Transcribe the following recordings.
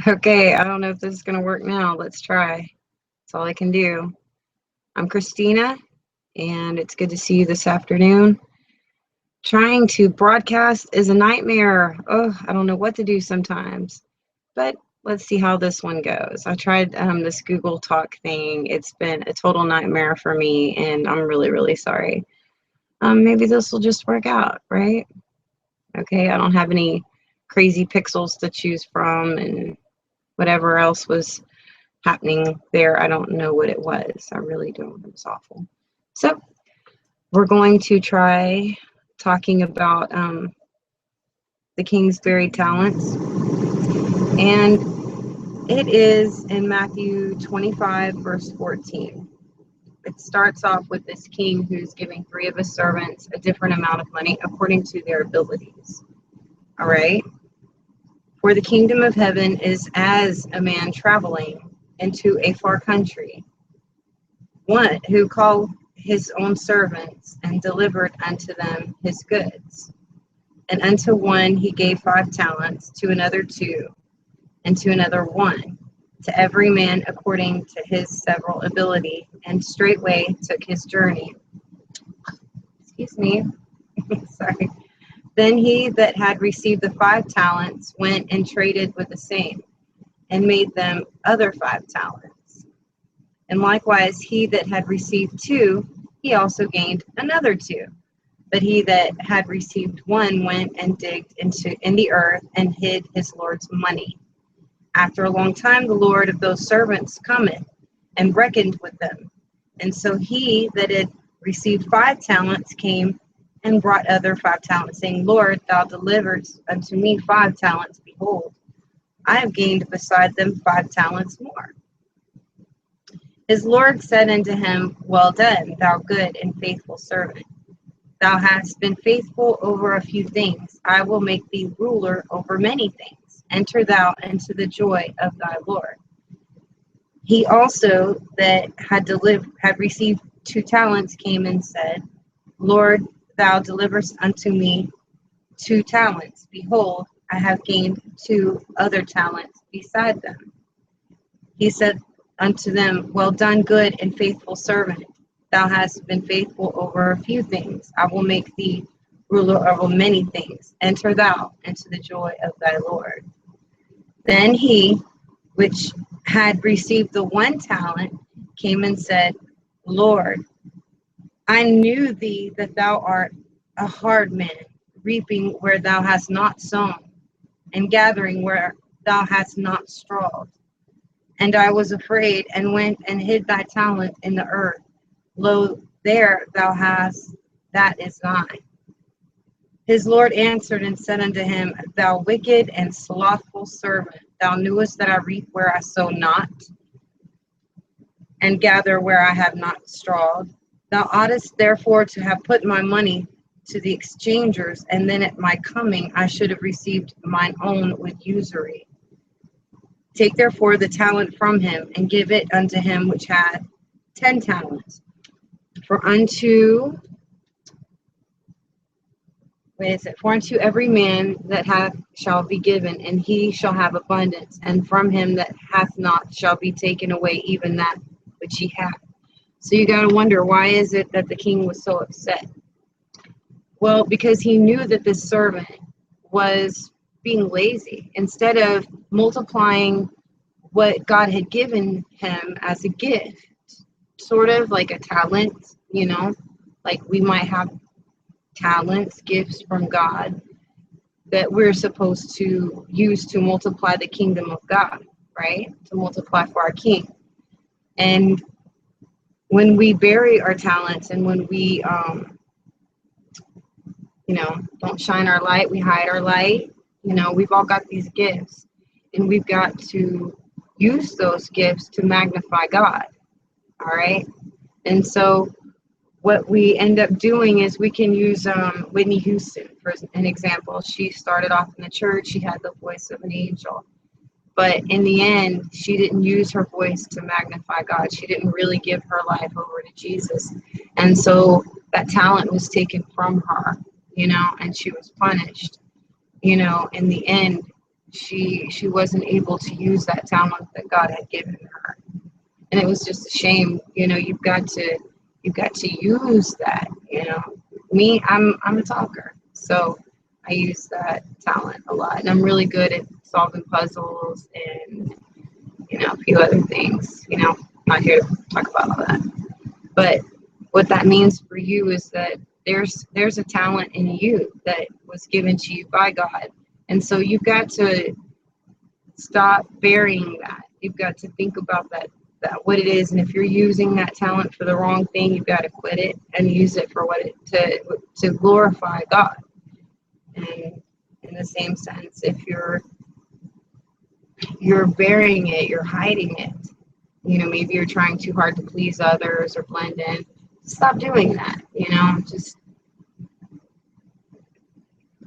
Okay, I don't know if this is going to work now. Let's try. That's all I can do. I'm Christina, and it's good to see you this afternoon. Trying to broadcast is a nightmare. Oh, I don't know what to do sometimes. But let's see how this one goes. I tried this Google Talk thing. It's been a total nightmare for me, and I'm really, really sorry. Maybe this will just work out, right? Okay, I don't have any crazy pixels to choose from, and whatever else was happening there, I don't know what it was. I really don't. It was awful. So we're going to try talking about the king's buried talents, and it is in Matthew 25, verse 14. It starts off with this king who's giving three of his servants a different amount of money according to their abilities. All right. For the kingdom of heaven is as a man traveling into a far country, one who called his own servants and delivered unto them his goods. And unto one he gave 5 talents, to another 2, and to another 1, to every man according to his several ability, and straightway took his journey. Excuse me. Sorry. Then he that had received the 5 talents went and traded with the same, and made them other 5 talents. And likewise he that had received 2, he also gained another 2. But he that had received 1 went and digged in the earth and hid his Lord's money. After a long time the Lord of those servants cometh and reckoned with them. And so he that had received 5 talents came and brought other 5 talents, saying, Lord, thou deliverest unto me 5 talents. Behold, I have gained beside them 5 talents more. His Lord said unto him, Well done, thou good and faithful servant. Thou hast been faithful over a few things. I will make thee ruler over many things. Enter thou into the joy of thy Lord. He also that had received 2 talents came and said, Lord, thou deliverest unto me 2 talents. Behold, I have gained 2 other talents beside them. He said unto them, Well done, good and faithful servant. Thou hast been faithful over a few things. I will make thee ruler over many things. Enter thou into the joy of thy Lord. Then he which had received the 1 talent came and said, Lord, I knew thee that thou art a hard man, reaping where thou hast not sown, and gathering where thou hast not strawed. And I was afraid, and went and hid thy talent in the earth. Lo, there thou hast, that is thine. His Lord answered and said unto him, Thou wicked and slothful servant, thou knewest that I reap where I sow not, and gather where I have not strawed. Thou oughtest therefore to have put my money to the exchangers, and then at my coming I should have received mine own with usury. Take therefore the talent from him, and give it unto him which had 10 talents. For unto every man that hath shall be given, and he shall have abundance, and from him that hath not shall be taken away even that which he hath. So you got to wonder, why is it that the king was so upset? Well, because he knew that this servant was being lazy. Instead of multiplying what God had given him as a gift, sort of like a talent, like we might have talents, gifts from God that we're supposed to use to multiply the kingdom of God, right? To multiply for our king. And when we bury our talents, and when we, don't shine our light, we hide our light. We've all got these gifts, and we've got to use those gifts to magnify God. All right. And so what we end up doing is we can use Whitney Houston for an example. She started off in the church. She had the voice of an angel. But in the end, she didn't use her voice to magnify God. She didn't really give her life over to Jesus. And so that talent was taken from her, and she was punished. In the end, she wasn't able to use that talent that God had given her. And it was just a shame. You've got to use that. Me, I'm a talker, so I use that talent a lot, and I'm really good at solving puzzles and a few other things. I'm not here to talk about all that, but what that means for you is that there's a talent in you that was given to you by God, and so you've got to stop burying that. You've got to think about that what it is, and if you're using that talent for the wrong thing, you've got to quit it and use it for what it to glorify God. And in the same sense, if you're burying it, you're hiding it. Maybe you're trying too hard to please others or blend in. Stop doing that. Just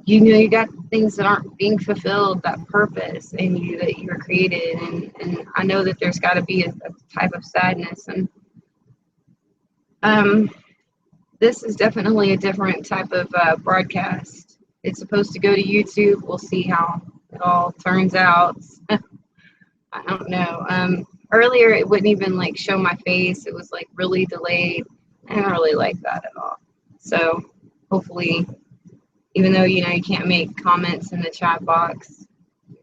you got things that aren't being fulfilled, that purpose in you that you were created, and I know that there's got to be a type of sadness, and this is definitely a different type of broadcast. It's supposed to go to YouTube. We'll see how it all turns out. I don't know. Earlier it wouldn't even like show my face. It was like really delayed. I don't really like that at all. So hopefully, even though you can't make comments in the chat box,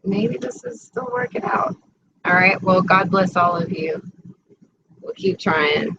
maybe this is still working out. All right. Well, God bless all of you. We'll keep trying.